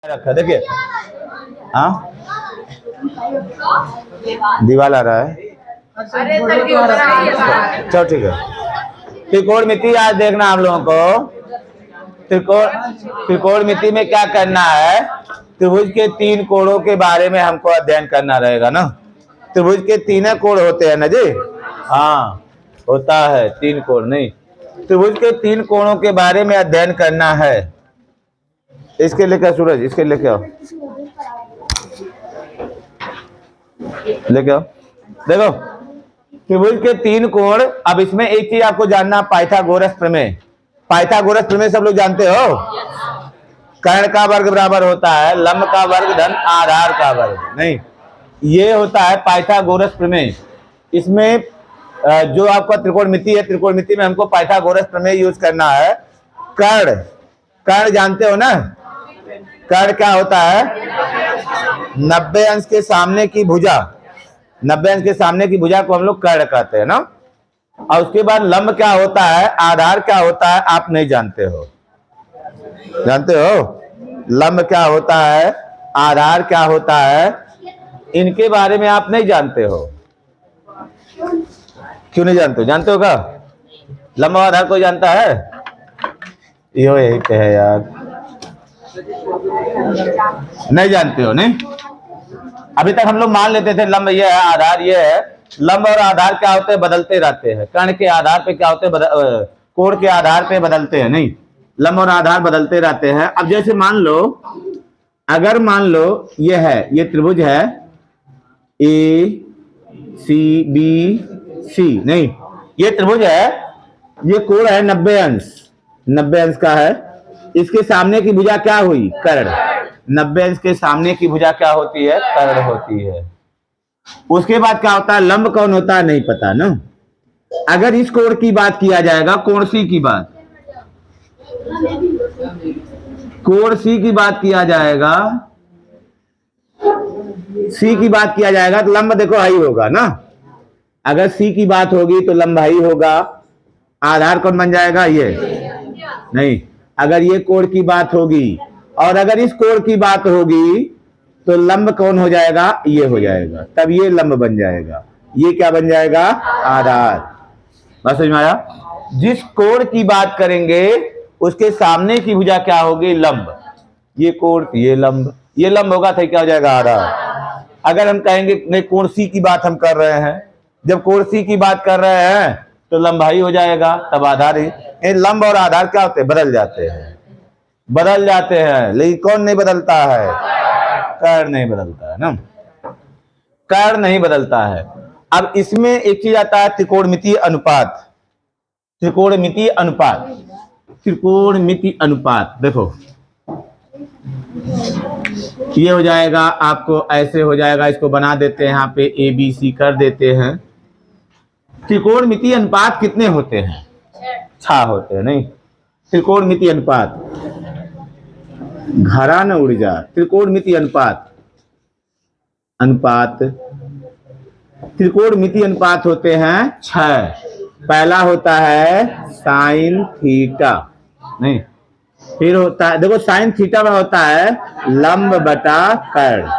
रखा देखिए। हाँ दीवार आ रहा है। चलो ठीक है। त्रिकोणमिति आज देखना हम लोगों को। त्रिकोणमिति में क्या करना है, त्रिभुज के तीन कोणों के बारे में हमको अध्ययन करना रहेगा ना। त्रिभुज के तीन कोण होते हैं ना जी। हाँ होता है तीन कोण, नहीं त्रिभुज के तीन कोणों के बारे में अध्ययन करना है। इसके लेके सूरज, इसके लेके आओ, लेके आओ। देखो त्रिभुज के तीन कोण। अब इसमें एक चीज आपको जानना, पाइथागोरस प्रमेय। पाइथागोरस प्रमेय सब लोग जानते हो। कर्ण का वर्ग बराबर होता है लंब का वर्ग धन आधार का वर्ग, नहीं ये होता है पाइथागोरस प्रमेय। इसमें जो आपका त्रिकोणमिति है, त्रिकोणमिति में हमको पाइथागोरस प्रमेय यूज करना है। कर्ण, कर्ण जानते हो ना। कर्ण क्या होता है, 90 अंश के सामने की भुजा। 90 अंश के सामने की भुजा को हम लोग कर्ण कहते हैं ना। और उसके बाद लंब क्या होता है, आधार क्या होता है, आप नहीं जानते हो। जानते हो लंब क्या होता है, आधार क्या होता है, इनके बारे में आप नहीं जानते हो। क्यों नहीं जानते हो? जानते हो क्या लंब और आधार कोई जानता है? यो यही पे है यार, नहीं जानते हो। नहीं अभी तक हम लोग मान लेते थे लंब ये है आधार ये है। लंब और आधार क्या होते हैं, बदलते रहते हैं। कर्ण के आधार पे क्या होते हैं, कोण के आधार पे बदलते हैं। नहीं लंब और आधार बदलते रहते हैं। अब जैसे मान लो, अगर मान लो ये है, ये त्रिभुज है ए सी बी सी, नहीं ये त्रिभुज है, ये कोण है 90 अंश, 90 अंश का है। इसके सामने की भुजा क्या हुई, कर्ण। 90 अंश के सामने की भुजा क्या होती है, कर्ण होती है। उसके बाद क्या होता है, लंब कौन होता है नहीं पता ना। अगर इस कोण की बात किया जाएगा, कोण सी की बात, कोण सी की बात किया जाएगा, सी की बात किया जाएगा तो लंब देखो हाई होगा ना। अगर सी की बात होगी तो लंब हाई होगा। आधार कौन बन जाएगा, ये नहीं। अगर ये कोण की बात होगी और अगर इस कोण की बात होगी तो लंब कौन हो जाएगा, ये हो जाएगा, तब ये लंब बन जाएगा। ये क्या बन जाएगा, आधार। बस समझ में आया। जिस कोण की बात करेंगे उसके सामने की भुजा क्या होगी, लंब। ये कोण, ये लंब, ये लंब होगा तो क्या हो जाएगा, आधार। अगर हम कहेंगे नहीं कोण सी की बात हम कर रहे हैं, जब कोण सी की बात कर रहे हैं तो लंबाई हो जाएगा, तब आधार ही। लंब और आधार क्या होते हैं, बदल जाते हैं, बदल जाते हैं। लेकिन कौन नहीं बदलता है, कर्ण नहीं बदलता है ना, कर्ण नहीं बदलता है। अब इसमें एक चीज आता है, त्रिकोणमितीय अनुपात। त्रिकोणमितीय अनुपात, त्रिकोणमितीय अनुपात देखो ये हो जाएगा आपको, ऐसे हो जाएगा। इसको बना देते हैं, यहाँ पे ए बी सी कर देते हैं। त्रिकोणमितीय अनुपात कितने होते हैं, 6 होते हैं। नहीं त्रिकोणमितीय अनुपात, घरा न उड़ जा। त्रिकोणमितीय अनुपात, अनुपात त्रिकोणमितीय अनुपात होते हैं 6। पहला होता है साइन थीटा, नहीं फिर होता है, देखो साइन थीटा में होता है लंब बटा कर्ण,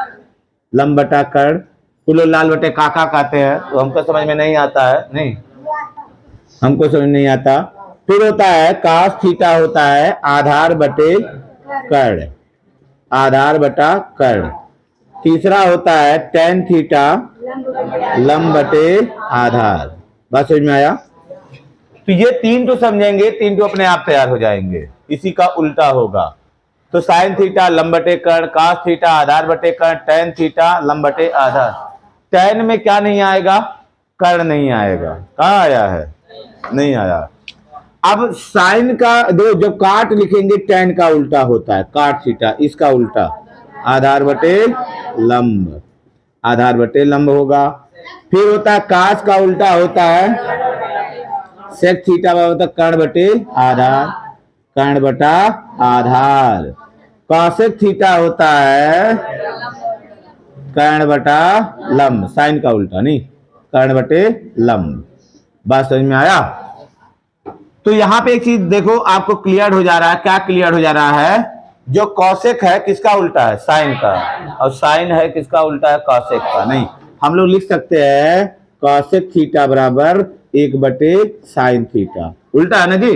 लंब बटा कर्ण। कुलो लाल बटे काका कहते हैं, तो हमको समझ में नहीं आता है, नहीं हमको समझ नहीं आता। फिर होता है कास थीटा, होता है आधार बटे कर्ण, आधार बटा कर्ण। तीसरा होता है टेन थीटा, लंब बटे आधार। बात समझ में आया। तो ये तीन तो समझेंगे, तीन तो अपने आप तैयार हो जाएंगे। इसी का उल्टा होगा तो साइन थीटा लंब बटे कर्ण, कास थीटा आधार बटे कर्ण, टेन थीटा लंब बटे आधार। टेन में क्या नहीं आएगा, कर्ण नहीं आएगा। कहाँ आया है, नहीं आया। अब साइन का दो, जब काट लिखेंगे टेन का उल्टा होता है काट थीटा, इसका उल्टा आधार बटे लंब, आधार बटे लंब होगा। फिर होता है कास का उल्टा होता है सेक थीटा, होता है कर्ण बटे आधार, कर्ण बटा आधार। कॉसेक थीटा होता है कर्ण बटा लंब, साइन का उल्टा, नहीं कर्ण बटे लंब। बात समझ में आया। तो यहां पे एक चीज देखो आपको क्लियर हो जा रहा है। क्या क्लियर हो जा रहा है, जो कौशिक है किसका उल्टा है? साइन का। और साइन है किसका उल्टा है? कौशिक का। नहीं, हम लोग लिख सकते हैं कौशिक थीटा बराबर 1/साइन थीटा। उल्टा है ना जी?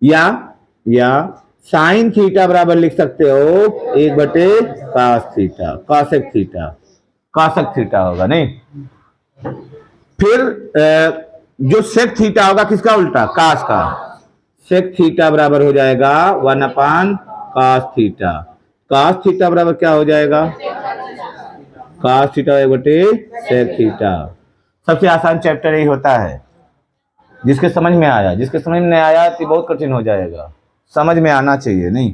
या साइन थीटा बराबर लिख सकते हो 1/cos theta, Kaushik theta, Kaushik theta होगा। नहीं, फिर जो सेक थीटा होगा किसका उल्टा? कास का। सेक थीटा बराबर हो जाएगा 1/cos थीटा। cos थीटा बराबर क्या हो जाएगा? cos theta 1/sec theta. सबसे आसान चैप्टर यही होता है। जिसके समझ में आया, जिसके समझ में नहीं आया तो बहुत कठिन हो जाएगा। समझ में आना चाहिए। नहीं,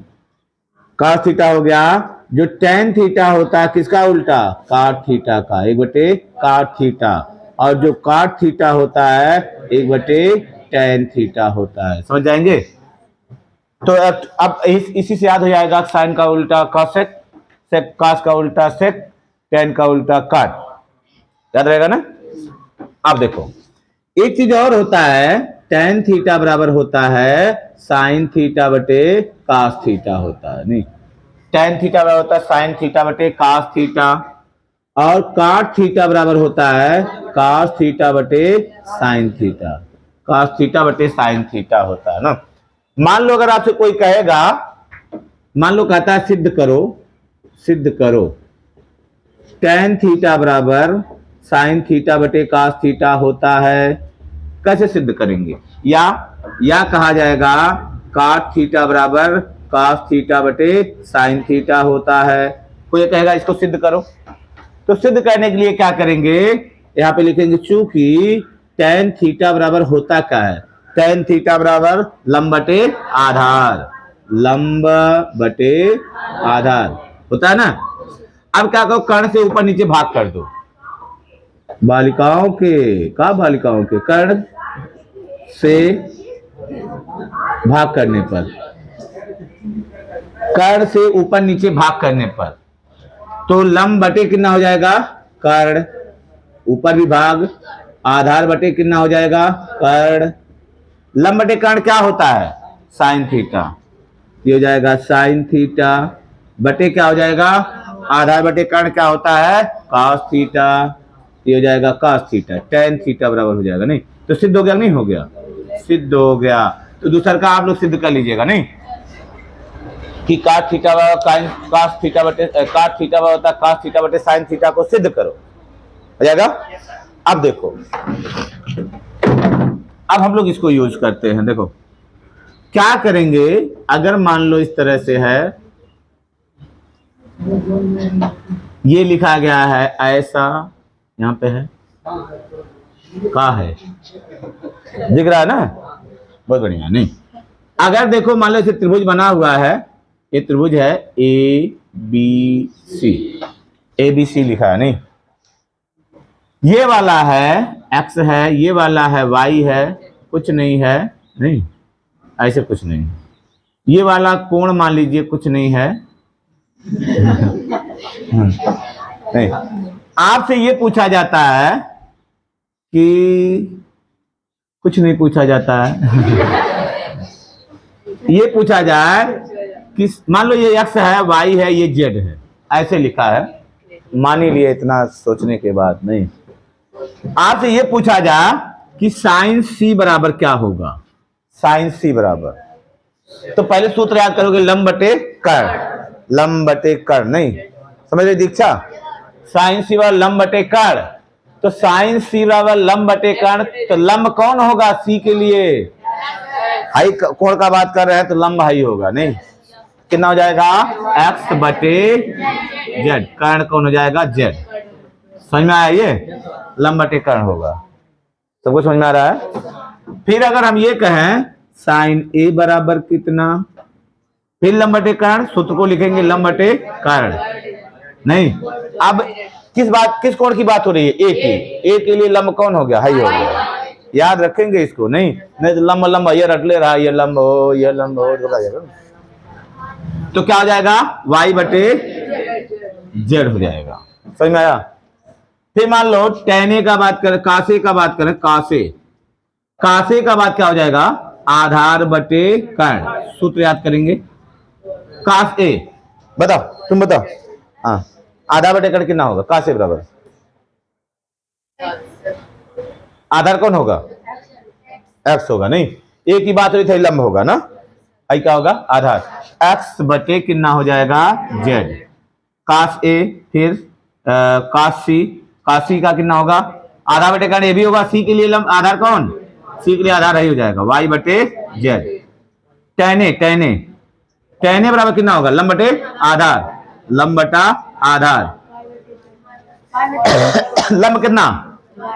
cos थीटा हो गया। जो tan थीटा होता है किसका उल्टा? cot थीटा का, 1/cot थीटा। और जो cot थीटा होता है 1/tan थीटा होता है। समझ जाएंगे? तो अब इसी से याद हो जाएगा साइन का उल्टा कॉसेक, सेक कॉस का उल्टा सेक, tan का उल्टा cot। याद रहेगा ना? अब देखो एक चीज और होता है, tan थीटा बराबर होता है साइन थीटा बटे cos थीटा होता है। नहीं, tan थीटा बराबर होता है साइन थीटा बटे cos थीटा। और cot थीटा बराबर होता है cos थीटा बटे साइन थीटा, cos थीटा बटे साइन थीटा होता है ना। मान लो अगर आपसे कोई कहेगा, मान लो कहता है सिद्ध करो, सिद्ध करो tan थीटा बराबर साइन थीटा बटे cos थीटा होता है। कैसे सिद्ध करेंगे? या कहा जाएगा cot थीटा बराबर cos थीटा बटे साइन थीटा होता है। कोई कहेगा इसको सिद्ध करो, तो सिद्ध करने के लिए क्या करेंगे? यहाँ पे लिखेंगे चूंकि tan थीटा बराबर होता क्या है? tan थीटा बराबर लंब बटे आधार, लंब बटे आधार होता है ना। अब क्या करो, कर्ण से ऊपर नीचे भाग कर दो। बालिकाओं के बालिकाओं के कर्ण से भाग करने पर, कर्ण से ऊपर नीचे भाग करने पर तो लंब बटे कितना हो जाएगा? कर्ण। ऊपर भी भाग, आधार बटे कितना हो जाएगा? कर्ण। लंब बटे कर्ण क्या होता है? Sine theta. ये हो जाएगा साइन थीटा बटे क्या हो जाएगा? आधार बटे कर्ण क्या होता है? cos theta. ये हो जाएगा cos थीटा। tan थीटा बराबर हो जाएगा। नहीं, तो सिद्ध हो गया नहीं हो गया? सिद्ध हो गया। तो दूसरा का आप लोग सिद्ध कर लीजिएगा। नहीं कि cos थीटा cos थीटा बटे cos थीटा होता है cos थीटा बटे साइन थीटा को सिद्ध करो, हो जाएगा। अब देखो, अब हम लोग इसको यूज करते हैं। देखो क्या करेंगे, अगर मान लो इस तरह से है, ये लिखा गया है ऐसा, यहाँ पे है का है, दिख रहा है ना? बहुत बढ़िया। नहीं, अगर देखो मान लो इसे त्रिभुज बना हुआ है, ये त्रिभुज है ABC लिखा है। नहीं, ये वाला है x है, ये वाला है y है, कुछ नहीं है। नहीं, ऐसे कुछ नहीं। ये वाला कोण मान लीजिए कुछ नहीं है। नहीं, आपसे ये पूछा जाता है कि कुछ नहीं पूछा जाता है। ये पूछा जाए कि मान लो ये x है, y है, ये z है, ऐसे लिखा है, मान ही लिए इतना सोचने के बाद। नहीं, आपसे ये पूछा जाए कि साइन c बराबर क्या होगा? साइन c बराबर, तो पहले सूत्र याद करोगे लंब बटे कर्ण, लंब बटे कर्ण। नहीं समझ रहे दीक्षा? साइन c बराबर लंब बटे कर्ण, तो साइन c बराबर लंब बटे कर्ण, तो लंब कौन होगा c के लिए? हाई कोण का बात कर रहे हैं तो लंब हाई होगा। नहीं, कितना हो जाएगा? x बटे z, कर्ण कौन हो जाएगा? z। समझ में आया? ये लंब बटे कर्ण होगा। सबको समझ में आ रहा है? फिर अगर हम ये कहें साइन a बराबर कितना, फिर लंब बटे कर्ण, सूत्र को लिखेंगे लंब बटे कर्ण। नहीं, अब किस कोण की बात हो रही है? a की। a के लिए लंब कौन हो गया? हाई हो गया। याद रखेंगे इसको। नहीं तो लंब लंब ये रट ले रहा, ये लंब हो, ये लंब हो, तो क्या हो जाएगा? y बटे z हो जाएगा। समझ में आया? फिर मान लो tan a का बात करें, cos a का बात करें, cos a का बात क्या हो जाएगा? आधार बटे कर्ण। सूत्र याद करेंगे, काश ए, बताओ तुम बताओ। हाँ, आधा बटे कड़ कितना होगा काश ए बराबर? आधार कौन होगा? एक्स होगा। नहीं, एक ही बात हुई थी, लंब होगा ना। आई क्या होगा? आधार। एक्स बटे कितना हो जाएगा? जेड। काश ए, फिर काश सी, काश सी का कितना होगा? आधा बटे कर्ण ए भी होगा, सी के लिए लंब आधार कौन? सी के लिए आधार ही हो जाएगा वाई बटे जेड। टेन ए, टेन ए, टेन ए बराबर कितना होगा? लंब बटे आधार, लंब बटा आधार। लंब कितना?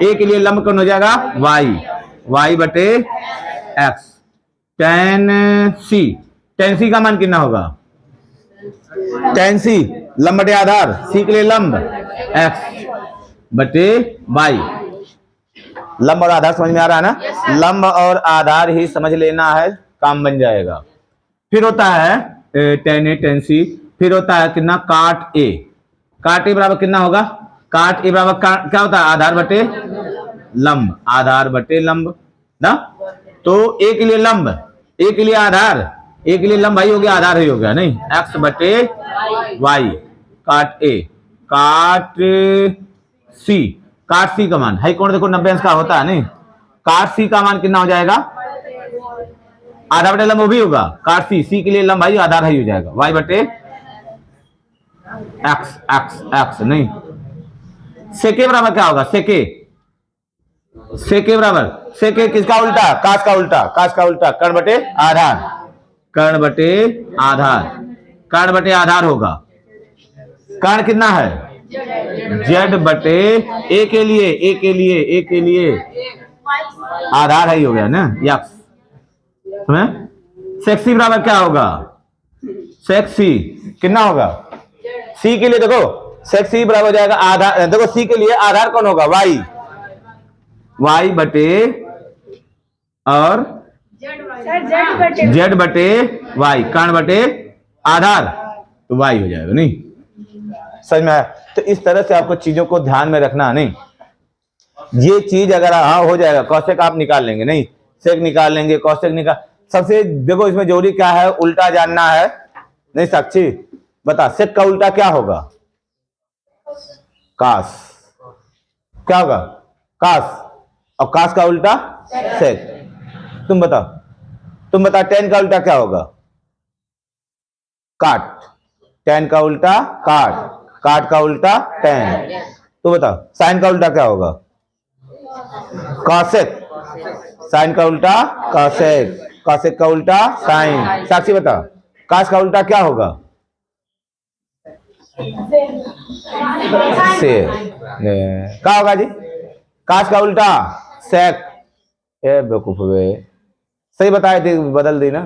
ए के लिए लंब कौन हो जाएगा? वाई, वाई बटे एक्स। टेन सी, टेन सी का मान कितना होगा? टेन सी लंब बटे आधार, सी के लिए लंब एक्स बटे वाई। लंब और आधार समझ में आ रहा है ना? लंब और आधार ही समझ लेना है, काम बन जाएगा। फिर होता है टेन ए, टेन सी, फिर होता है कितना? काट ए। काट ए बराबर कितना होगा? काट ए बराबर क्या होता है? आधार बटे लंब, आधार बटे लंब ना। तो ए के लिए लंब, ए के लिए आधार, ए के लिए लंब भाई हो गया, आधार ही हो गया। नहीं, एक्स बटे वाई। काट ए, काट सी, काट सी का मान हाई कोण देखो 90 अंश का होता है। नहीं, काट सी का मान कितना हो जाएगा? आधा बटे लंब वो भी होगा। काट सी, सी के लिए लंब भाई आधार ही हो जाएगा, वाई बटे एक्स, एक्स एक्स। नहीं, सेके बराबर क्या होगा? सेके, सेके बराबर, सेके किसका उल्टा? काश का उल्टा, काश का उल्टा कर्ण बटे आधार, कर्ण बटे आधार, कर्ण बटे आधार होगा। कर्ण कितना है? जेड बटे ए के लिए, ए के लिए, ए के लिए आधार है ही हो गया ना, यक्स। सेक्सी बराबर क्या होगा? सेक्सी कितना होगा? सी के लिए देखो, सेक्सी बराबर हो जाएगा आधार, देखो सी के लिए आधार कौन होगा? वाई, वाई बटे और जेड बटे वाई, कर्ण बटे आधार, तो वाई हो जाएगा। नहीं, समझ में आया? तो इस तरह से आपको चीजों को ध्यान में रखना। नहीं, ये चीज अगर हाँ हो जाएगा, कौशिक आप निकाल लेंगे, नहीं सेक निकाल लेंगे, कौशिक निकाल। सबसे देखो इसमें जरूरी क्या है? उल्टा जानना है। नहीं साक्षी बता, सेक का उल्टा क्या होगा? काश, क्या होगा? काश, और काश का उल्टा सेक। तुम बताओ, तुम बता, टेन का उल्टा क्या होगा? काट, टेन का उल्टा काट, काट का उल्टा टेन। तो बताओ साइन का उल्टा क्या होगा? कॉसेक, साइन का उल्टा कॉसेक, कॉसेक का उल्टा साइन। साक्षी बता, काश का उल्टा क्या होगा? से क्या होगा जी? काश का उल्टा सेक। ए बेवकूफ वे, सही बताए थे, बदल दी ना।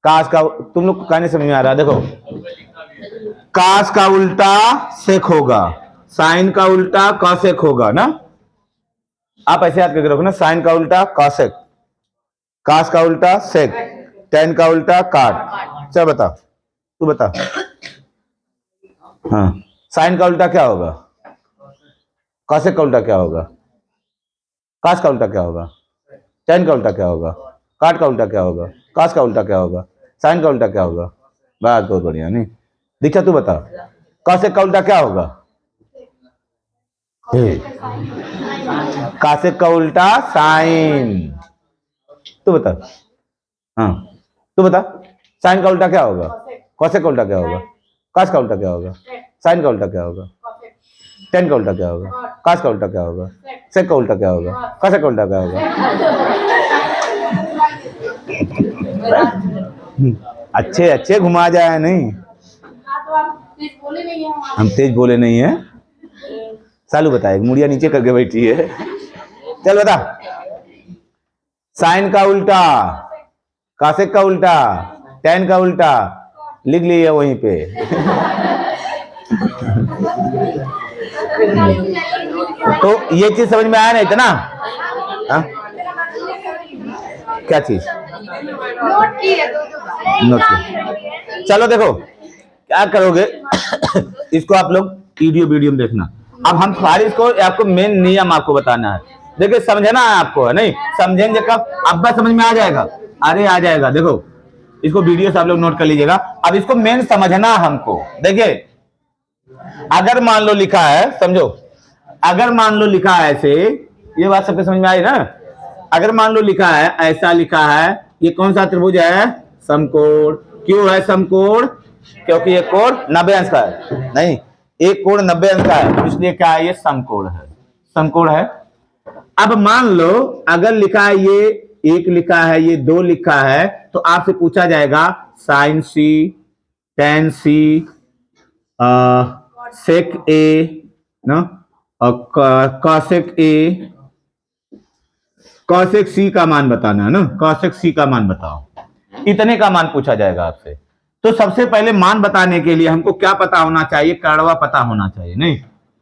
काश का, तुम लोग कहने समझ में आ रहा है? देखो, काश का उल्टा सेक होगा, साइन का उल्टा कॉसेक होगा ना। आप ऐसे याद करके रखो ना, साइन का उल्टा कॉसेक, काश का उल्टा सेक, टेन का उल्टा काट। चल बता, तू बता। हाँ, साइन का उल्टा क्या होगा? कॉसेक का उल्टा क्या होगा? काश का उल्टा क्या होगा? टेन का उल्टा क्या होगा? काट का उल्टा क्या होगा? काश का उल्टा क्या होगा? साइन का उल्टा क्या होगा? बात बहुत बढ़िया। नहीं दीक्षा तू बता, कॉसेक का उल्टा क्या होगा? कॉसेक का उल्टा साइन। तू बता, हाँ तू बता, साइन का उल्टा क्या होगा? कॉसेक का उल्टा क्या होगा? काश का उल्टा क्या होगा? साइन का उल्टा क्या होगा? टेन का उल्टा क्या होगा? काश का उल्टा क्या होगा? सेक का उल्टा क्या होगा? कॉसेक का उल्टा क्या होगा? अच्छे अच्छे घुमा जाए। नहीं हम तेज बोले नहीं है। सालू बताए, मुड़िया नीचे करके बैठी है। चल बता, साइन का उल्टा, कासेक का उल्टा, टेन का उल्टा, लिख लिए वहीं पे। तो ये चीज समझ में आया नहीं था ना? हा? क्या चीज? नोट की। चलो देखो क्या करोगे। इसको आप लोग वीडियो में देखना। अब हम सारे इसको आपको मेन नियम आपको बताना है। देखिए समझना है आपको, है नहीं? समझेंगे कब? अब बस समझ में आ जाएगा। अरे आ जाएगा। देखो इसको वीडियो से आप लोग नोट कर लीजिएगा। अब इसको मेन समझना हमको। देखिए अगर मान लो लिखा है, समझो, अगर मान लो लिखा है ऐसे, ये बात सबके समझ में आई ना। अगर मान लो लिखा है ऐसा, लिखा है ये कौन सा त्रिभुज है, समकोण। क्यों है समकोण, क्योंकि ये कोण 90 अंश का है, नहीं एक कोण 90 अंश का है, इसलिए क्या है, ये समकोण है, समकोण है। अब मान लो अगर लिखा है ये एक लिखा है, ये दो लिखा है, तो आपसे पूछा जाएगा साइन सी, टेन सी, सेक ए ना, और कॉसेक ए, कॉसेक सी का मान बताना है ना, कॉसेक सी का मान बताओ, इतने का मान पूछा जाएगा आपसे। तो सबसे पहले मान बताने के लिए हमको क्या पता होना चाहिए, कर्णवा पता होना चाहिए, नहीं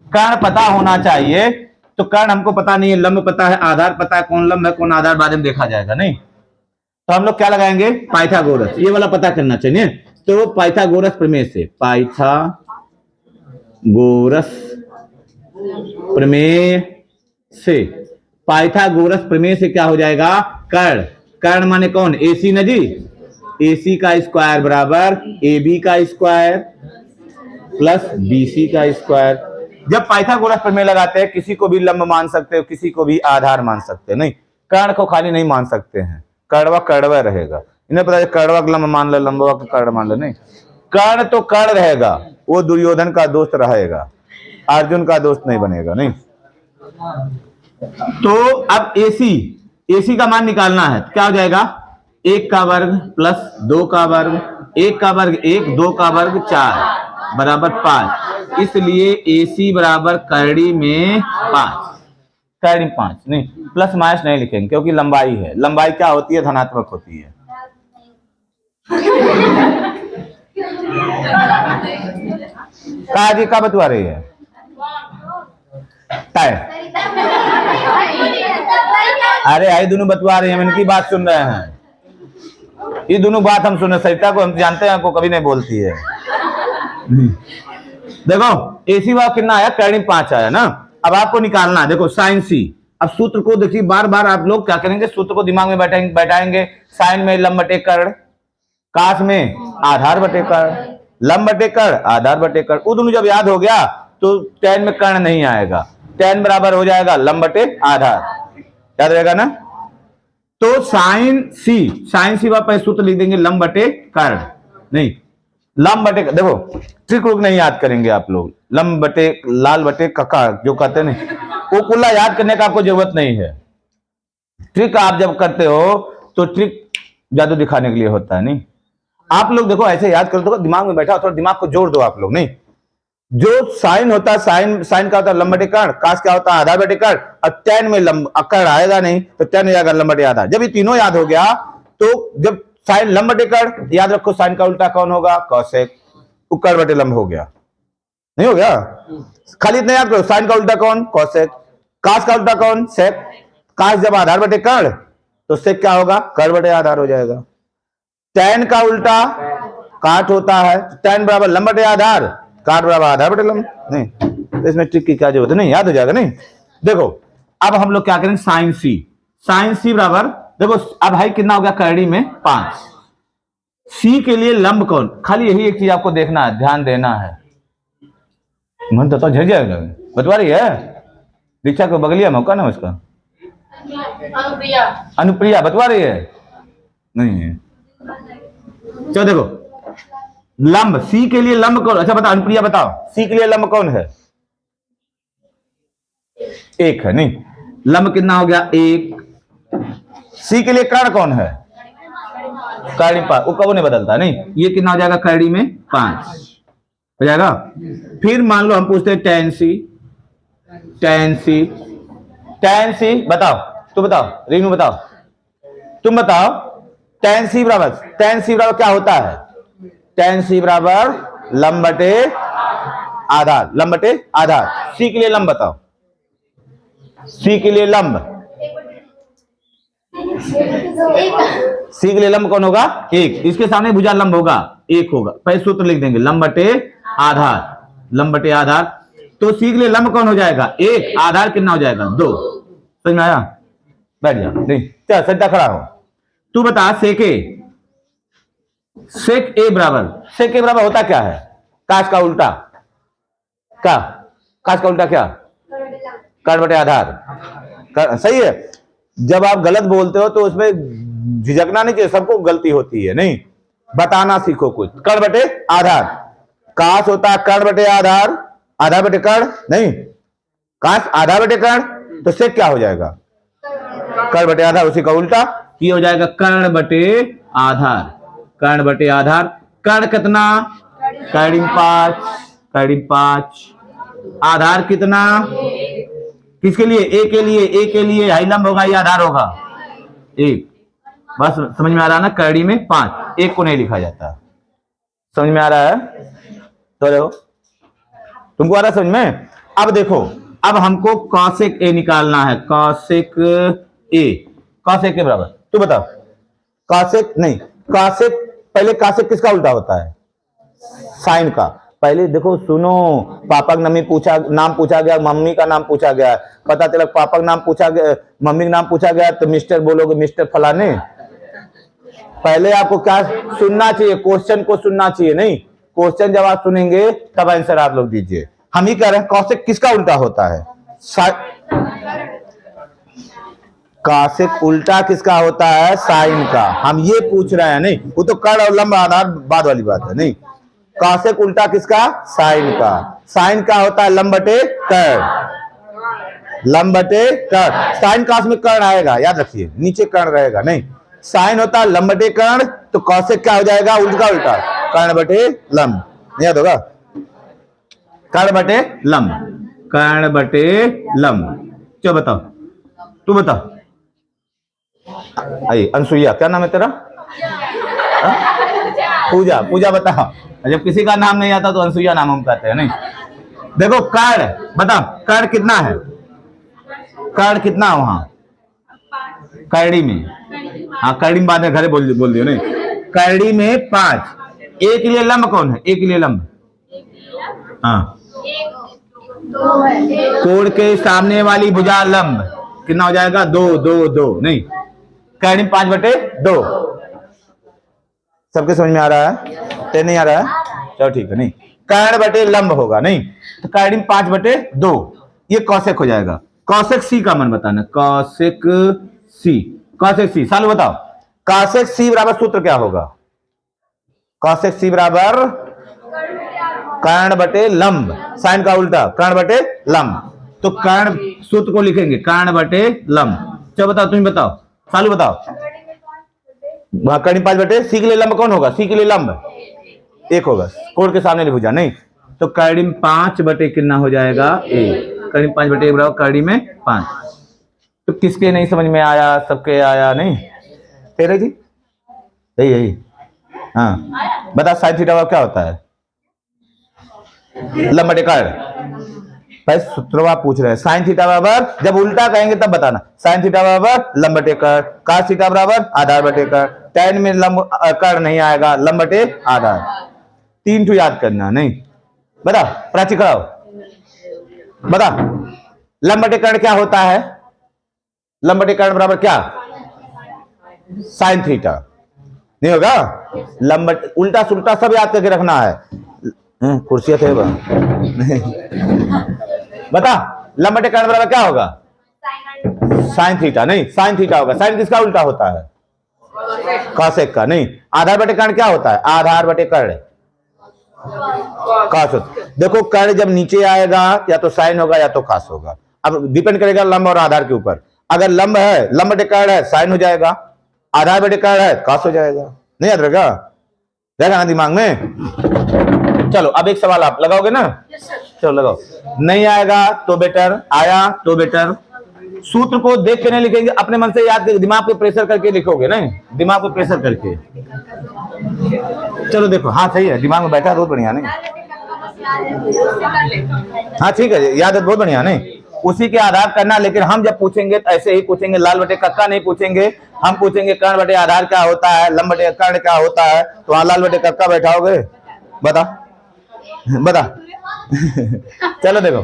कर्ण पता होना चाहिए। तो कर्ण हमको पता नहीं है, लंब पता है, आधार पता है, कौन लंब है कौन आधार बाद में देखा जाएगा, नहीं। तो हम लोग क्या लगाएंगे, पाइथागोरस, ये वाला पता करना चाहिए। तो पाइथागोरस प्रमेय से, पाइथागोरस प्रमेय से, पाइथागोरस प्रमेय से क्या हो जाएगा, कर्ण, कर्ण माने कौन, एसी ना जी, एसी का स्क्वायर बराबर ए बी का स्क्वायर प्लस बीसी का स्क्वायर। जब पाइथागोरस प्रमेय लगाते हैं, किसी को भी लंब मान सकते हो, किसी को भी आधार मान सकते हो, नहीं कर्ण को खाली नहीं मान सकते हैं, कड़वा कड़वा रहेगा। इन्हें पता है कड़वा लंब मान लो, लंबवा का कर्ण मान लो, नहीं कर्ण तो कर्ण रहेगा, वो दुर्योधन का दोस्त रहेगा, अर्जुन का दोस्त नहीं बनेगा, नहीं। तो अब एसी, एसी का मान निकालना है, क्या हो जाएगा, एक का वर्ग प्लस दो का वर्ग, एक का वर्ग एक, दो का वर्ग चार बराबर 5, इसलिए एसी बराबर करड़ी में 5, करड़ी 5, नहीं प्लस माइनस नहीं लिखेंगे क्योंकि लंबाई है, लंबाई क्या होती है, धनात्मक होती है। कहा जी क्या बतवा रही है, अरे आई दोनों बतवा रही है, इनकी बात सुन रहे हैं, ये दोनों बात हम सुने, सरिता को हम जानते हैं, आपको कभी नहीं बोलती है। देखो एसी वाला कितना आया, करड़ी 5 आया ना। अब आपको निकालना है, देखो साइन सी, अब सूत्र को देखिए, बार बार आप लोग क्या करेंगे, सूत्र को दिमाग में बैठाएंगे। साइन में लंब बटे कर्ण, काश में आधार बटे कर्ण, लंब बटे कर्ण, आधार बटे कर्ण, वो दोनों जब याद हो गया तो टेन में कर्ण नहीं आएगा, टेन बराबर हो जाएगा लंब बटे आधार, याद रहेगा ना। तो साइन सी वापस सूत्र लिख देंगे लंब बटे कर्ण, नहीं लंब बटे, देखो ट्रिक रुक नहीं याद करेंगे आप लोग, लंब बटे लाल बटे कका जो कहते हैं नहीं, वो कुल्ला याद करने का आपको जरूरत नहीं है। ट्रिक आप जब करते हो तो ट्रिक जादू दिखाने के लिए होता है, नहीं आप लोग देखो ऐसे याद करो, तो दिमाग में बैठा, थोड़ा दिमाग को जोड़ दो आप लोग, नहीं जो साइन होता है, साइन का होता है लंब बटे कर्ण, काश क्या होता है आधार बटे कर्ण, और टेन में लंब कर्ण आएगा नहीं तो टेन हो जाएगा लंब बटे आधार। जब ये तीनों याद हो गया तो जब साइन लंब बटे कर्ण, याद रखो साइन का उल्टा कौन होगा, कौसेक, कर्ण बटे लंब हो गया, नहीं हो गया, खाली इतना याद करो, साइन का उल्टा कौन, कौसेक, काश का उल्टा कौन, सेक, काश जब आधार बटे कर्ण तो सेक क्या होगा, कर्ण बटे आधार हो जाएगा। टेन का उल्टा काट होता है, टेन बराबर लंब बटे आधार, काट बराबर आधार बटे लंब, नहीं तो इसमें ट्रिक की क्या जरूरत है, नहीं याद हो जाएगा। नहीं देखो अब हम लोग क्या करेंगे, साइन सी बराबर, देखो अब है कितना हो गया, करड़ी में 5, सी के लिए लंब कौन, खाली यही एक चीज आपको देखना है, ध्यान देना है, मन तो झड़ जाएगा, बतवा रही है दीक्षा को बगलिया मौका ना उसका, अनुप्रिया बतवा रही है, नहीं है। चलो देखो लंब सी के लिए लंब कौन, अच्छा बताओ अनुप्रिया बताओ, सी के लिए लंब कौन है, एक है, नहीं लंब कितना हो गया, एक। सी के लिए कर्ण कौन है, करड़ी 5, वो कबो नहीं बदलता, नहीं ये कितना हो जाएगा, करड़ी में 5 हो जाएगा। फिर मान लो हम पूछते हैं टेन सी बताओ, तू बताओ, रीनू बताओ, तुम बताओ, टेन सी बराबर क्या होता है, टेन सी बराबर लंब बटे आधार, लंब बटे आधार। सी के लिए लंब बताओ, सी के लिए लंब, सी के लिए लंब कौन होगा, एक, इसके सामने भुजा लंब होगा, एक होगा, पहले सूत्र लिख देंगे लंब बटे आधार, लंब बटे आधार। तो सी के लिए लंब कौन हो जाएगा, एक, आधार कितना हो जाएगा, 2, समझ में आया, बैठ जा, नहीं चल सज्जा खड़ा हो, तू बता सेके, सेक ए बराबर, सेक ए बराबर होता क्या है? काश का उल्टा क्या? काश का उल्टा क्या? कर्ण बटे आधार। सही है। जब आप गलत बोलते हो तो उसमें झिझकना नहीं चाहिए, सबको गलती होती है, नहीं बताना सीखो कुछ। कर्ण बटे आधार, काश होता है कर्ण बटे आधार, आधार बटे कर्ण, नहीं काश आधार बटे कर्ण, तो सेक क्या हो जाएगा? कर्ण बटे आधार, उसी का उल्टा ये हो जाएगा कर्ण बटे आधार, कर्ण बटे आधार। कर्ण कितना? कर्ण 5, कर्ण 5। आधार कितना? किसके लिए? ए के लिए, ए के लिए हाई लंब होगा या आधार होगा? एक। बस समझ में आ रहा है ना, कड़ी में 5, एक को नहीं लिखा जाता। समझ में आ रहा है? तो देखो तुमको आ रहा समझ में? अब देखो, अब हमको कॉसेक ए निकालना है, कॉसेक ए, कॉसेक ए बराबर, तू बता कॉसेक नहीं, कॉसेक, पहले कॉसेक किसका उल्टा होता है? साइन का। पहले देखो सुनो, पापा का नाम पूछा गया, मम्मी का नाम पूछा गया, पता चला पापा का नाम पूछा गया, मम्मी का नाम पूछा गया, तो मिस्टर बोलोगे, मिस्टर फलाने। पहले आपको क्या सुनना चाहिए? क्वेश्चन को सुनना चाहिए, नहीं क्वेश्चन जब आप सुनेंगे तब आंसर आप लोग दीजिए। हम ही कह रहे हैं कॉसेक किसका उल्टा होता है? कॉसेक उल्टा किसका होता है? साइन का। हम ये पूछ रहे हैं, नहीं वो तो कर्ण और लंब आधार बाद वाली बात है, नहीं कॉसेक उल्टा किसका? साइन का। साइन का होता है लंब बटे कर्ण, लंब बटे कर्ण। साइन काश में कर्ण आएगा, याद रखिए, नीचे कर्ण रहेगा, नहीं साइन होता है लंब बटे कर्ण, तो कॉसेक क्या हो जाएगा? उल्टा उल्टा, कर्ण बटे लंब, याद होगा, कर्ण बटे लंब, कर्ण बटे लंब। चलो बताओ, तू बता। आई अनसुईया, क्या नाम है तेरा? पूजा, पूजा बता। जब किसी का नाम नहीं आता तो अनसुईया नाम हम कहते हैं, नहीं देखो कर्ण, बता कर्ण कितना है? कर्ण कितना वहां करड़ी में? हाँ करड़ी में बाद में घरे बोल दियो, नहीं करड़ी में 5। ए के लिए लंब कौन है? ए के लिए लंब, हाँ कोण के सामने वाली भुजा लंब, कितना हो जाएगा? 2 2 2, नहीं करड़ी में 5 बटे 2। सबके समझ में आ रहा है? ते नहीं आ रहा है? चलो ठीक है, नहीं कर्ण बटे लंब होगा, नहीं तो कर्ण में 5 बटे 2, ये कॉसेक हो जाएगा। कॉसेक सी का मान बताना, कॉसेक सी, कॉसेक सी सालू बताओ, कॉसेक सी बराबर सूत्र क्या होगा? कॉसेक सी बराबर कर्ण बटे लंब, साइन का उल्टा कर्ण बटे लंब, तो कर्ण सूत्र को लिखेंगे कर्ण बटे लंब। चलो बताओ, तुम बताओ, सालू बताओ। कर्ण 5 बटे, सी के लिए लंब कौन होगा? सी के लिए लंब 1 होगा, कोण के सामने भुजा, नहीं तो कर्ण 5 बटे कितना हो जाएगा? 1। कर्ण 5 बटे 1 बराबर कर्ण में 5। तो किसके नहीं समझ में आया? सबके आया, नहीं तेरे जी, यही यही, हाँ बता साइन थीटा क्या होता है? लंब बटे कर्ण। भाई सूत्रवा पूछ रहे हैं, साइन थीटा बराबर, जब उल्टा कहेंगे तब बताना, साइन थीटा बराबर लंब बटे कर्ण, कास थीटा बराबर आधार बटे कर्ण, tan में लंब कर्ण नहीं आएगा, लंब बटे आधार। 3 ठो याद करना, नहीं बता प्राची कराओ, बता लंब बटे कर्ण क्या होता है? लंब बटे कर्ण बराबर क्या? साइन थीटा, नहीं होगा? लंब उल्टा सुल्टा सब याद करके रखना है। कुर्सियां थे बता लंब बटे कर्ण बराबर क्या होगा? साइन थीटा, नहीं साइन थीटा होगा। साइन किसका उल्टा होता है? कॉसेक का, नहीं आधार बटे कर्ण क्या होता है? आधार बटे कर्ण कास होता। देखो कर्ण जब नीचे आएगा या तो साइन होगा या तो कास होगा, अब डिपेंड करेगा लंब और आधार के ऊपर। अगर लंब है, लंब बटे कर्ण है, साइन हो जाएगा, आधार बटे कर्ण है, कास हो जाएगा। नहीं याद रहेगा? रहेगा ना दिमाग में? चलो अब एक सवाल आप लगाओगे ना? चलो लगाओ, नहीं आएगा तो बेटर, आया तो बेटर। सूत्र को देख के नहीं लिखेंगे, अपने मन से याद करके, दिमाग पे प्रेशर करके लिखोगे, नहीं दिमाग पे प्रेशर करके। चलो देखो, हाँ सही है, दिमाग में बैठा, बहुत बढ़िया, नहीं हाँ ठीक है, याद है, बहुत बढ़िया, नहीं उसी के आधार करना। लेकिन हम जब पूछेंगे तो ऐसे ही पूछेंगे, लाल बटे कक्का नहीं पूछेंगे, हम पूछेंगे कर्ण बटे आधार क्या होता है, लंब बटे कर्ण क्या होता है, तो वहां लाल बटे कक्का बैठाओगे, बता बता चलो देखो,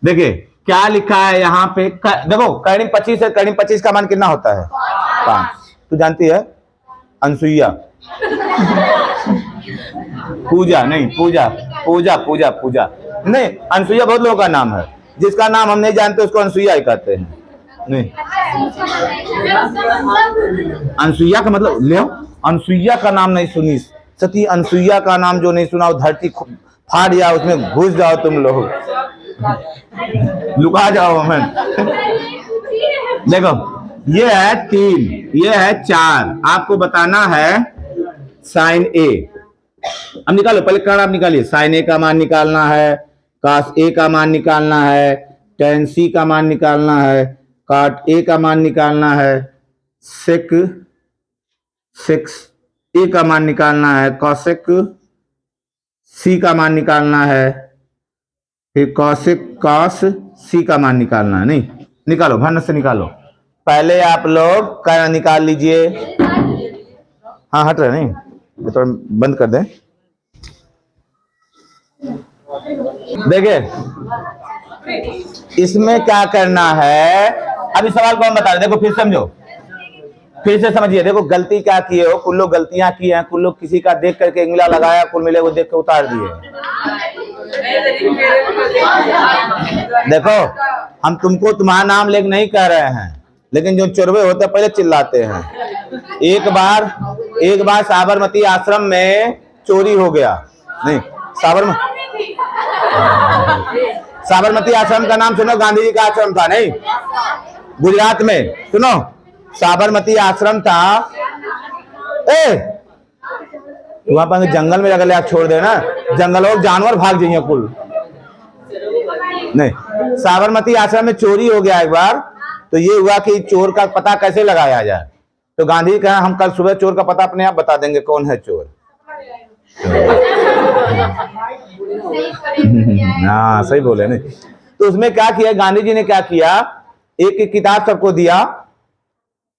देखिए क्या लिखा है यहाँ पे, देखो कर्ण 25 है, कर्ण 25 का मान कितना होता है? 5। तू जानती है अनसुईया, पूजा नहीं, पूजा पूजा पूजा पूजा नहीं, अनसुईया बहुत लोगों का नाम है, जिसका नाम हम नहीं जानते उसको अनसुईया ही कहते हैं। नहीं, अनसुईया का मतलब ले, अनसुईया का नाम नहीं सुनी सती, अनसुईया का नाम जो नहीं सुना वो धरती फाड़ जाओ, उसमें घुस जाओ तुम लोग, लुका जाओ हमें। देखो ये है 3, ये है 4, आपको बताना है साइन ए। अब निकालो, पहले कर्ण आप निकालिए, साइन ए का मान निकालना है, कास ए का मान निकालना है, टेन सी का मान निकालना है, काट ए का मान निकालना है, सेक 6 ए का मान निकालना है, कौशिक सी का मान निकालना है, फिर कौशिक कॉस सी का मान निकालना है। नहीं निकालो, भन्न से निकालो, पहले आप लोग कर्ण निकाल लीजिए। हाँ हट रहे नहीं, ये थोड़ा बंद कर दें। देखिए इसमें क्या करना है, अभी सवाल को हम बता रहे, देखो फिर समझो, फिर से समझिए। देखो गलती क्या किए हो, कुल लोग गलतियां की हैं, कुल लोग किसी का देख करके इंगला लगाया, कुल मिले वो देख के उतार दिए। देखो हम तुमको तुम्हारा नाम लेके नहीं कह रहे हैं, लेकिन जो चोरवे होते पहले चिल्लाते हैं। एक बार साबरमती आश्रम में चोरी हो गया, नहीं साबरमती आश्रम का नाम सुनो, गांधी जी का आश्रम था, नहीं गुजरात में, सुनो साबरमती आश्रम था। वहां पर जंगल में अगर आप छोड़ देना, जंगल और जानवर भाग जाइए कुल। नहीं, साबरमती आश्रम में चोरी हो गया एक बार, तो ये हुआ कि चोर का पता कैसे लगाया जाए, तो गांधी जी कहा हम कल सुबह चोर का पता अपने आप बता देंगे कौन है चोर। हाँ सही बोले। नहीं तो उसमें क्या किया गांधी जी ने, क्या किया, एक किताब सबको दिया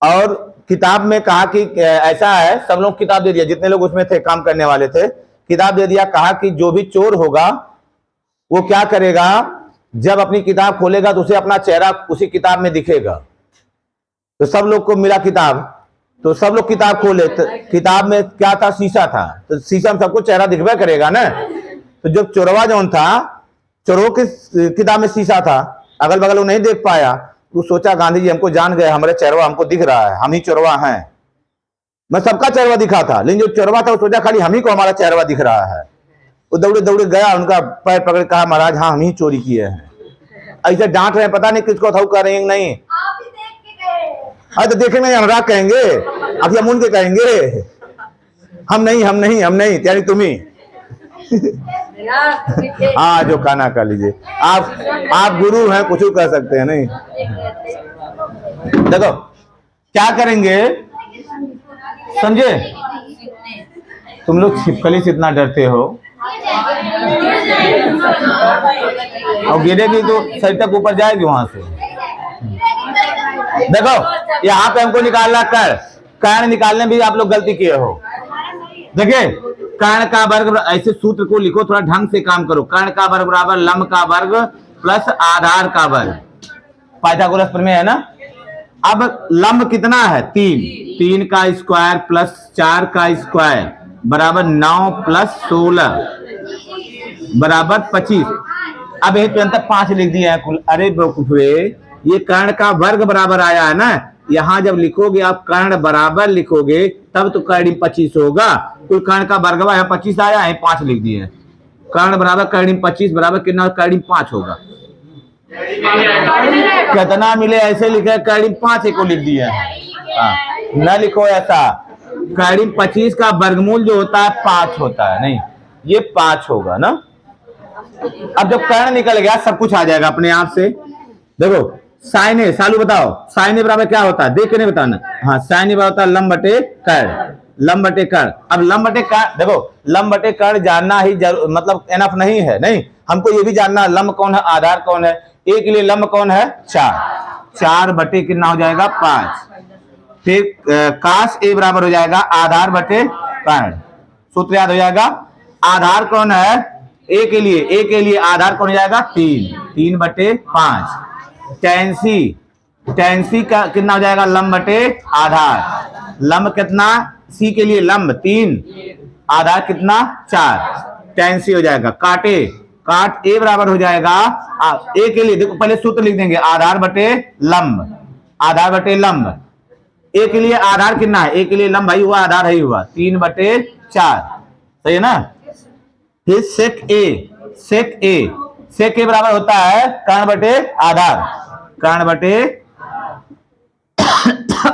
और किताब में कहा कि ऐसा है, सब लोग किताब दे दिया, जितने लोग उसमें थे काम करने वाले थे, किताब दे दिया, कहा कि जो भी चोर होगा वो क्या करेगा, जब अपनी किताब खोलेगा तो उसे अपना चेहरा उसी किताब में दिखेगा। तो सब लोग को मिला किताब, तो सब लोग किताब खोले, तो किताब में क्या था, शीशा था, तो शीशा में सबको चेहरा दिखबे करेगा ना। तो जब चोरवा जो था, चोरों की किताब में शीशा था, अगल बगल वो नहीं देख पाया, तो सोचा गांधी जी हमको जान गए, हमारे चेहरा हमको दिख रहा है, हम ही चोरवा हैं। मैं सबका चेहरा दिखा था, लेकिन जो चोरवा था वो सोचा खाली हम ही को हमारा चेहरा दिख रहा है। वो दौड़े दौड़े गया, उनका पैर पकड़, कहा महाराज हाँ हम ही चोरी किए हैं। ऐसे डांट रहे हैं, पता नहीं किसको था कर रहे हैं नहीं। हाँ तो देखेंगे हमरा कहेंगे, अब हम उनके कहेंगे हम नहीं यानी तुम ही। हाँ जो खाना खा लीजिए, आप गुरु हैं, कुछ कर सकते हैं। नहीं देखो क्या करेंगे, समझे, तुम लोग छिपकली से इतना डरते हो, और गिरेगी तो सर तक ऊपर जाएगी वहां से। देखो यहाँ पे हमको निकालना कर्ण निकालने भी आप लोग गलती किए हो। देखिए कर्ण का वर्ग, ऐसे सूत्र को लिखो, थोड़ा ढंग से काम करो। कर्ण का वर्ग बराबर लंब का वर्ग प्लस आधार का वर्ग, पाइथागोरस प्रमेय है ना। अब लंब कितना है, 3 का स्क्वायर प्लस 4 का स्क्वायर बराबर 9 प्लस 16 बराबर 25। अब एक अंतर 5 लिख दिया है कुल। अरे बेवकूफे, ये कर्ण का वर्ग बराबर आया है ना, यहाँ जब लिखोगे आप कर्ण बराबर लिखोगे तब तो कर्ण 25 होगा। कुल कर्ण का वर्ग है 25 आया है, 5 लिख दिए। कर्ण बराबर कर्ण 25 बराबर कितना, कर्ण 5 होगा। कितना मिले ऐसे लिखे, कर्ण 5 को लिख दिया। न लिखो ऐसा, कर्ण 25 का वर्गमूल जो होता है 5 होता है, नहीं ये 5 होगा ना। अब जब कर्ण निकल गया सब कुछ आ जाएगा अपने आप से। देखो साइन ए, सालू बताओ साइन ए बराबर क्या होता है, देख के नहीं बताना। हाँ साइन ए बराबर होता है लंब बटे कर्ण, लंब बटे कर्ण। अब लंब बटे कर्ण, देखो लंब बटे कर्ण जानना ही मतलब एनफ नहीं है, नहीं हमको ये भी जानना लंब कौन है, आधार कौन है। ए के लिए लंब कौन है, 4 बटे कितना हो जाएगा 5। फिर काश ए बराबर हो जाएगा आधार बटे कर्ण, सूत्र याद हो जाएगा। आधार कौन है, ए के लिए आधार कौन हो जाएगा 3 बटे 5। टेन सी का कितना हो जाएगा, लंब बटे आधार, लंब कितना सी के लिए लंब 3, आधार कितना 4, tan सी हो जाएगा। काटे, काट ए बराबर हो जाएगा ए के लिए देखो पहले सूत्र लिख देंगे, आधार बटे लंब, आधार बटे लंब। ए के लिए आधार कितना है, ए के लिए लंब भाई हुआ, आधार है हुआ 3/4, सही है ना। फिर सेक ए, सेक ए, सेक ए बराबर होता है कर्ण बटे आधार, कर्ण बटे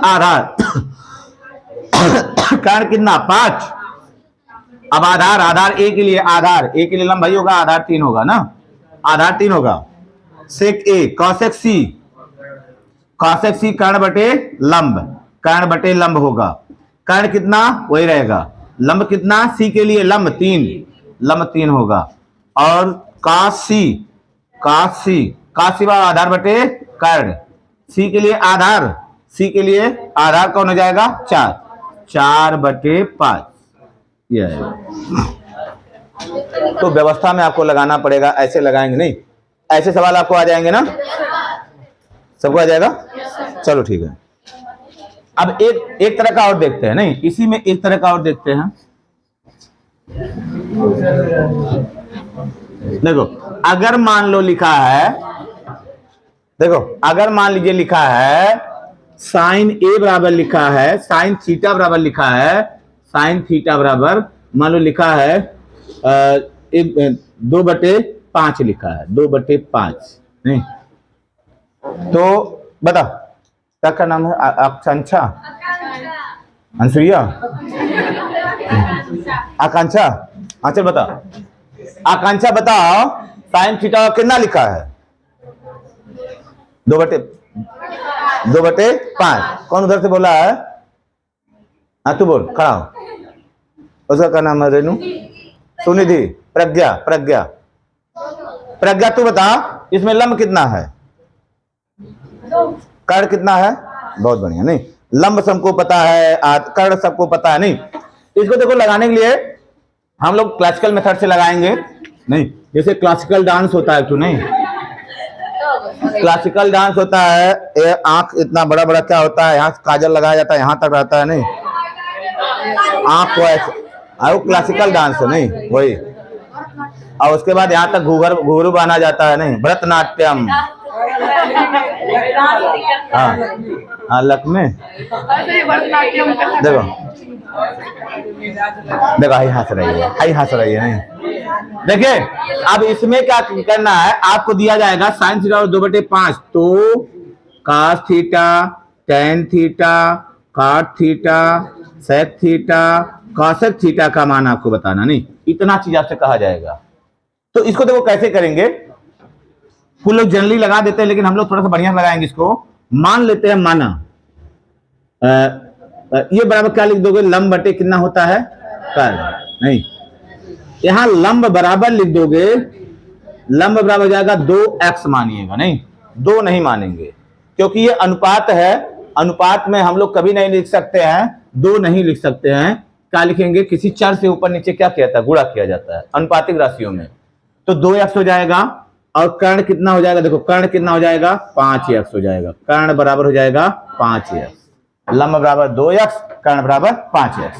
आधार। कर्ण कितना 5, अब आधार, आधार ए के लिए, आधार ए के लिए लंब भाई होगा, आधार 3 होगा ना, आधार 3 होगा। सेक ए, कॉसेक सी, कॉसेक सी कर्ण बटे लंब, कर्ण बटे लंब होगा। कर्ण कितना वही रहेगा, लंब कितना सी के लिए लंब 3, लंब 3 होगा। और काश सी, काश सी, काश सी आधार बटे कर्ण, सी के लिए आधार, सी के लिए आधार कौन हो जाएगा 4, 4/5 ये है। तो व्यवस्था में आपको लगाना पड़ेगा, ऐसे लगाएंगे नहीं, ऐसे सवाल आपको आ जाएंगे ना, सबको आ जाएगा। चलो ठीक है। अब एक तरह का और देखते हैं, नहीं इसी में एक तरह का और देखते हैं। देखो अगर मान लो लिखा है, देखो अगर मान लीजिए लिखा है साइन ए बराबर लिखा है, साइन थीटा बराबर लिखा है, साइन थीटा बराबर मान लो लिखा है 2/5 लिखा है, 2/5 नहीं, तो बता क्या नाम है, आकांक्षा, अंसुईया, आकांक्षा, हाँ चल बता, आकांक्षा बताओ साइन थीटा कितना लिखा है 2/5। कौन उधर से बोला है, हाँ तू बोल, खड़ा हो, उसका क्या नाम है, रेनू, सुनिधि, प्रज्ञा, प्रज्ञा, प्रज्ञा तू बता इसमें लंब कितना है, कर्ण कितना है, बहुत बढ़िया, नहीं लंब सबको पता है, कर्ण सबको पता है, नहीं इसको देखो लगाने के लिए हम लोग क्लासिकल मेथड से लगाएंगे, नहीं जैसे क्लासिकल डांस होता है, तो नहीं क्लासिकल डांस होता है, ये आंख इतना बड़ा बड़ा क्या होता है, यहाँ काजल लगाया जाता है, यहाँ तक रहता है, नहीं आंख को ऐसे, वो क्लासिकल डांस है, नहीं वही, और उसके बाद यहाँ तक घुंघरू बांधा जाता है, नहीं भरतनाट्यम, हाँ हाँ लक में देखो, देखो हाई हंस रही है, हाई हंस रही है, नहीं देखिए। अब इसमें क्या करना है, आपको दिया जाएगा साइन थीटा 2/5, तो cos theta, tan theta, cot theta, sec theta, cosec theta का मान आपको बताना, नहीं इतना चीज आपसे कहा जाएगा। तो इसको देखो कैसे करेंगे, कुछ लोग जनरली लगा देते हैं, लेकिन हम लोग थोड़ा सा बढ़िया लगाएंगे इसको। मान लेते हैं, माना ये बराबर क्या लिख दोगे, लंब बटे कितना होता है कर्ण, नहीं यहां लंब बराबर लिख दोगे, लंब बराबर हो जाएगा 2x मानिएगा, नहीं 2 नहीं मानेंगे, क्योंकि ये अनुपात है, अनुपात में हम लोग कभी नहीं लिख सकते हैं 2 नहीं लिख सकते हैं, क्या लिखेंगे, किसी चर से ऊपर नीचे क्या किया जाता है, गुणा किया जाता है अनुपातिक राशियों में, तो 2x हो जाएगा। और कर्ण कितना हो जाएगा, देखो कर्ण कितना हो जाएगा 5x हो जाएगा, कर्ण बराबर हो जाएगा 5x, लंब बराबर 2x, कर्ण बराबर 5x।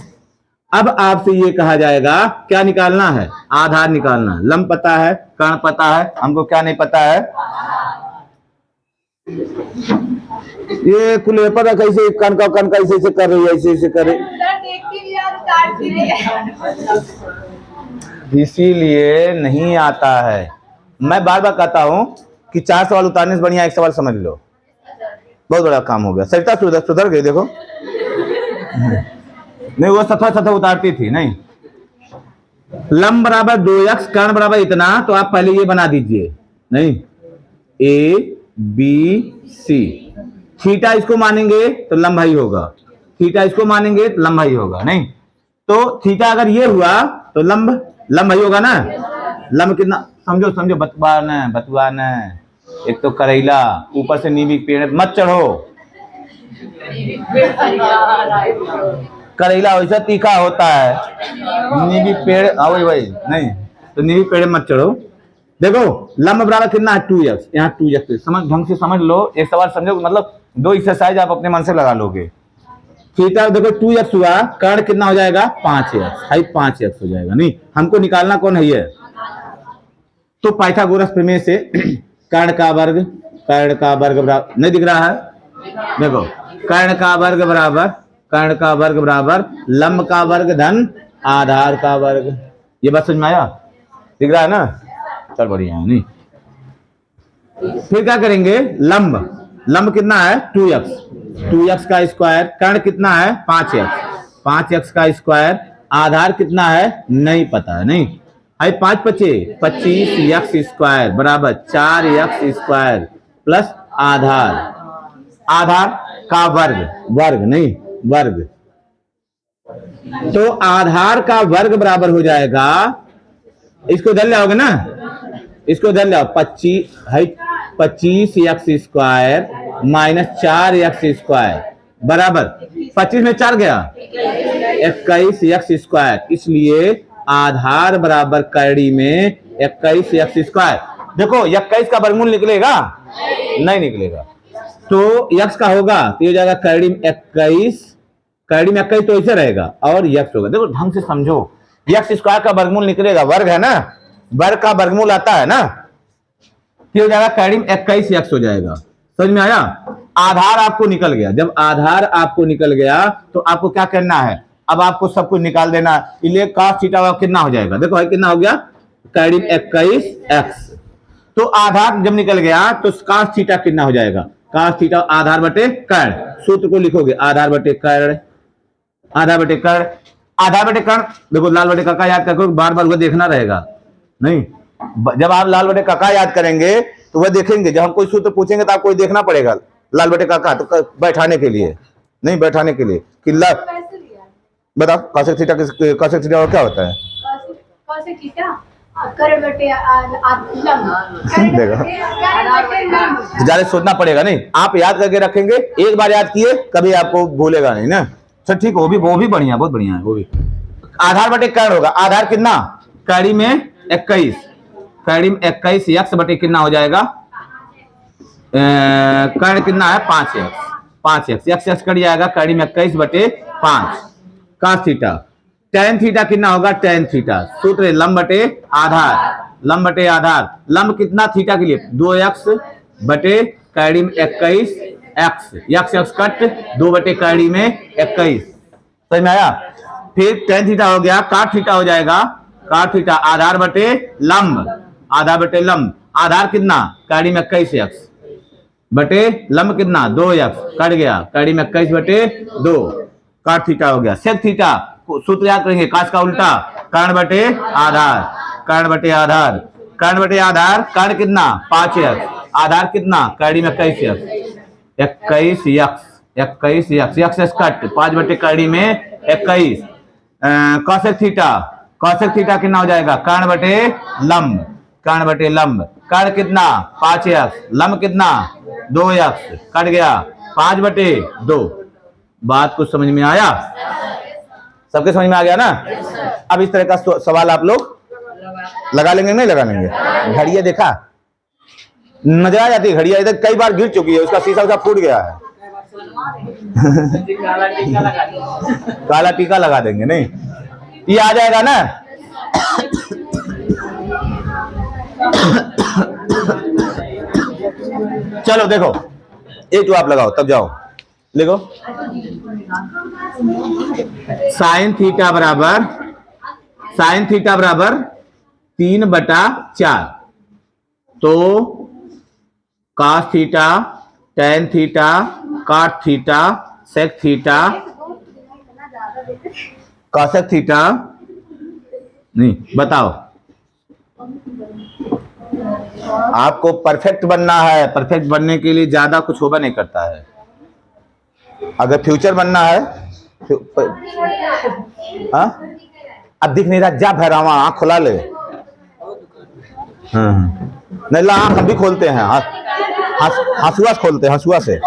अब आपसे ये कहा जाएगा क्या निकालना है, आधार निकालना है, लंब पता है, कर्ण पता है, हमको क्या नहीं पता है, ये कुल पता कैसे कर्ण का ऐसे कर रही है, ऐसे कर रही, इसीलिए नहीं आता है। मैं बार बार कहता हूं कि 4 सवाल उतारने से बढ़िया 1 सवाल समझ लो, बहुत बड़ा काम हो गया। सरिता सुधर गई देखो, नहीं वो सफा उतारती थी, नहीं लंब बराबर 2x, कर्ण बराबर इतना, तो आप पहले ये बना दीजिए, नहीं ABC, थीटा इसको मानेंगे तो लंब भाई होगा, थीटा इसको मानेंगे तो लंब भाई होगा, नहीं तो थीटा अगर ये हुआ तो लंब भाई होगा ना, लंब कितना समझो, बतुआ न, एक तो करेला, ऊपर से नींबी पेड़ मत चढ़ो, करेला वैसा तीखा होता है, नींबी पेड़ वही नहीं, तो नींबी पेड़ मत चढ़ो। देखो लंब बराबर कितना है 2x, यहाँ 2x समझ ढंग से समझ लो, एक सवाल समझो, मतलब 2 एक्सरसाइज आप अपने मन से लगा लोगे। थीटा देखो 2x हुआ, कर्ण कितना हो जाएगा 5x, हाई 5x हो जाएगा। नहीं, हमको निकालना कौन है ये, तो पाइथागोरस प्रमेय से कर्ण का वर्ग बराबर, नहीं दिख रहा है, देखो कर्ण का वर्ग बराबर लंब का वर्ग धन आधार का वर्ग। ये बात समझ में आया, दिख रहा है ना, चल बढ़िया है। नहीं फिर क्या करेंगे, लंब कितना है 2x का स्क्वायर, कर्ण कितना है 5x का स्क्वायर, आधार कितना है नहीं पता है। नहीं है 5 पचे 25x स्क्वायर बराबर 4x स्क्वायर प्लस आधार का वर्ग नहीं वर्ग, तो आधार का वर्ग बराबर हो जाएगा, इसको धर लाओगे ना, इसको धर लाओ 25x square minus 4x square बराबर 25 में 4 गया 21x स्क्वायर, इसलिए आधार बराबर कड़ी में 21x स्क्वायर। देखो 21 का वर्गमूल निकलेगा नहीं निकलेगा, तो x का होगा तो ये जाएगा कड़ी में 21 तो ऐसे रहेगा और x होगा। देखो ढंग से समझो, x स्क्वायर का वर्गमूल निकलेगा, वर्ग है ना, वर्ग का वर्गमूल आता है ना, हो जाएगा कड़ी में 21x हो जाएगा। समझ में आया, आधार आपको निकल गया। जब आधार आपको निकल गया तो आपको क्या करना है, अब आपको सब कुछ निकाल देना, इसलिए cos थीटा कितना हो जाएगा, देखो कितना हो गया कड़ी में 21x, तो आधार जब निकल गया तो cos थीटा कितना हो जाएगा, cos थीटा आधार बटे कर्ण, सूत्र को लिखोगे आधार बटे कर्ण, देखो लाल बटे काका याद करके बार बार वो देखना रहेगा। नहीं जब आप लाल बटे काका याद करेंगे तो वह देखेंगे, जब हम कोई सूत्र पूछेंगे तो आपको देखना पड़ेगा लाल बटे काका, तो बैठाने के लिए नहीं, बैठाने के लिए किल्ला बताओ cosec थीटा क्या होता है, ज्यादा सोचना पड़ेगा नहीं, आप याद करके रखेंगे, एक बार याद किए कभी आपको भूलेगा नहीं ना। अच्छा ठीक, वो भी बढ़िया, बहुत बढ़िया है। वो भी आधार बटे कर्ण होगा, आधार कितना कड़ी में 21, x बटे कितना हो जाएगा, कर्ण कितना है 5x कट जाएगा, कड़ी में 21 बटे 5 cos थीटा, tan थीटा कितना होगा, tan थीटा सूत्र लंब बटे आधार, लंब कितना थीटा के लिए 2x बटे कड़ी में 21x कट 2 बटे कड़ी में 21। समझ में आया, फिर tan थीटा हो गया, cot थीटा हो जाएगा, cot थीटा आधार बटे लंब, आधार कितना कड़ी में 21x बटे लंब कितना 2x कट गया, कड़ी में 21 बटे 2 cot थीटा हो गया। sec थीटा सूत्र याद करेंगे, cos का उल्टा कर्ण बटे आधार, कर्ण कितना 5x, आधार कितना कड़ी में 21x कट 5 बटे कड़ी में 21, cosec थीटा कितना हो जाएगा, कर्ण बटे लंब, कर्ण कितना 5x, लंब कितना 2x कट गया 5 बटे 2। बात कुछ समझ में आया, सबके समझ में आ गया ना। अब इस तरह का सवाल आप लोग लगा लेंगे नहीं लगा लेंगे, घड़िया देखा नजर आ जाती है, घड़िया इधर कई बार गिर चुकी है, उसका शीशा उसका फूट गया है काला टीका लगा देंगे, नहीं ये आ जाएगा ना चलो देखो एक जो आप लगाओ तब जाओ लिखो, साइन थीटा बराबर 3/4, तो cos theta tan theta cot theta sec theta cosec theta, नहीं बताओ, आपको परफेक्ट बनना है, परफेक्ट बनने के लिए ज्यादा कुछ होगा नहीं करता है, अगर फ्यूचर बनना है अब दिख नहीं रहा, जा भैरावा आँख खुला ले, नहीं ला आँख हम भी खोलते हैं, हंसुआ खोलते हैं, हंसुआ से